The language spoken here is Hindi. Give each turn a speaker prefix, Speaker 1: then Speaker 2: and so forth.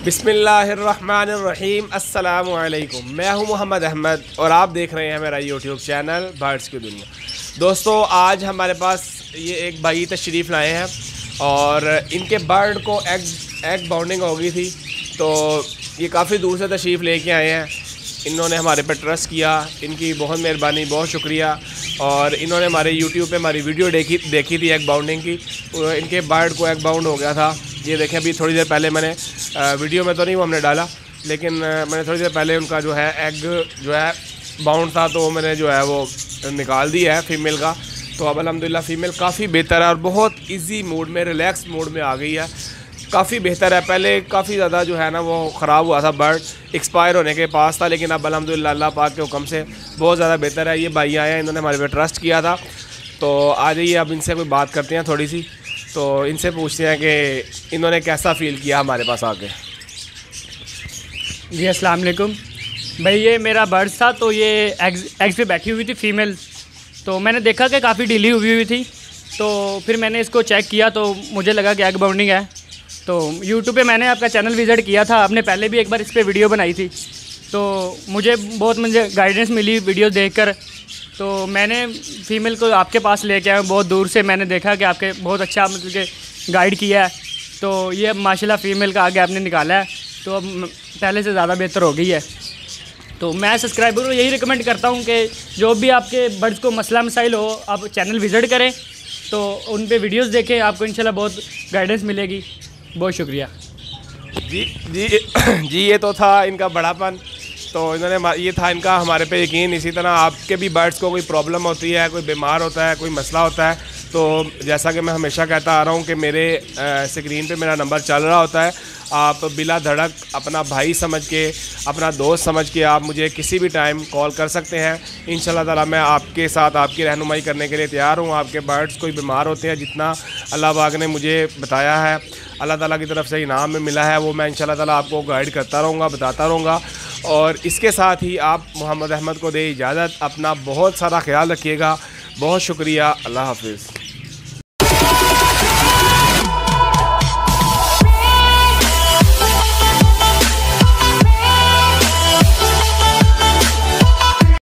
Speaker 1: बिस्मिल्लाहिर्रहमानिर्रहीम अस्सलामु अलैकुम। मैं हूं मोहम्मद अहमद और आप देख रहे हैं मेरा यूट्यूब चैनल बर्ड्स की दुनिया। दोस्तों, आज हमारे पास ये एक भाई तशरीफ़ लाए हैं और इनके बर्ड को एग बाउंडिंग हो गई थी, तो ये काफ़ी दूर से तशरीफ़ लेके आए हैं। इन्होंने हमारे पर ट्रस्ट किया, इनकी बहुत मेहरबानी, बहुत शुक्रिया। और इन्होंने हमारे यूट्यूब पे हमारी वीडियो देखी थी एग बाउंडिंग की। इनके बर्ड को एग बाउंड हो गया था। ये देखें, अभी थोड़ी देर पहले मैंने वीडियो में तो नहीं वो हमने डाला, लेकिन मैंने थोड़ी देर पहले उनका जो है एग जो है बाउंड था, तो मैंने जो है वो निकाल दिया है फ़ीमेल का। तो अब अल्हम्दुलिल्लाह फ़ीमेल काफ़ी बेहतर है और बहुत इजी मोड में, रिलैक्स मोड में आ गई है। काफ़ी बेहतर है। पहले काफ़ी ज़्यादा जो है ना वो ख़राब हुआ था, बर्ड एक्सपायर होने के पास था, लेकिन अब अल्हम्दुलिल्लाह अल्लाह पाक के हुक्म से बहुत ज़्यादा बेहतर है। ये भाई आए हैं, इन्होंने हमारे पे ट्रस्ट किया था, तो आ जाइए अब इनसे कोई बात करते हैं थोड़ी सी। तो इनसे पूछते हैं कि इन्होंने कैसा फ़ील किया हमारे पास आके।
Speaker 2: जी अस्सलाम वालेकुम भाई, ये मेरा बर्ड्स था, तो ये एग्स पे बैठी हुई थी फ़ीमेल। तो मैंने देखा कि काफ़ी ढीली हुई थी, तो फिर मैंने इसको चेक किया तो मुझे लगा कि एग बाउंडिंग है। तो यूट्यूब पे मैंने आपका चैनल विज़िट किया था, आपने पहले भी एक बार इस पर वीडियो बनाई थी, तो मुझे गाइडेंस मिली वीडियो देखकर। तो मैंने फ़ीमेल को आपके पास लेके आया, बहुत दूर से मैंने देखा कि आपके बहुत अच्छा मतलब कि गाइड किया है। तो ये माशाल्लाह फ़ीमेल का आगे आपने निकाला है, तो अब पहले से ज़्यादा बेहतर हो गई है। तो मैं सब्सक्राइबर को यही रिकमेंड करता हूँ कि जो भी आपके बर्ड्स को मसला मसाइल हो, आप चैनल विज़िट करें, तो उन पे वीडियोस देखें, आपको इंशाल्लाह बहुत गाइडेंस मिलेगी। बहुत शुक्रिया।
Speaker 1: जी जी जी, ये तो था इनका बड़ापन। तो इन्होंने ये था इनका हमारे पे यकीन। इसी तरह आपके भी बर्ड्स को कोई प्रॉब्लम होती है, कोई बीमार होता है, कोई मसला होता है, तो जैसा कि मैं हमेशा कहता आ रहा हूँ कि मेरे स्क्रीन पे मेरा नंबर चल रहा होता है। आप बिला धड़क अपना भाई समझ के, अपना दोस्त समझ के आप मुझे किसी भी टाइम कॉल कर सकते हैं। इंशाल्लाह ताला मैं आपके साथ आपकी रहनुमाई करने के लिए तैयार हूँ। आपके बर्ड्स कोई बीमार होते हैं, जितना अल्लाह पाक ने मुझे बताया है, अल्लाह ताला की तरफ से इनाम में मिला है, वो मैं इंशाल्लाह ताला आपको गाइड करता रहूँगा, बताता रहूँगा। और इसके साथ ही आप मोहम्मद अहमद को दे इजाज़त। अपना बहुत सारा ख्याल रखिएगा। बहुत शुक्रिया। अल्लाह हाफ़िज़।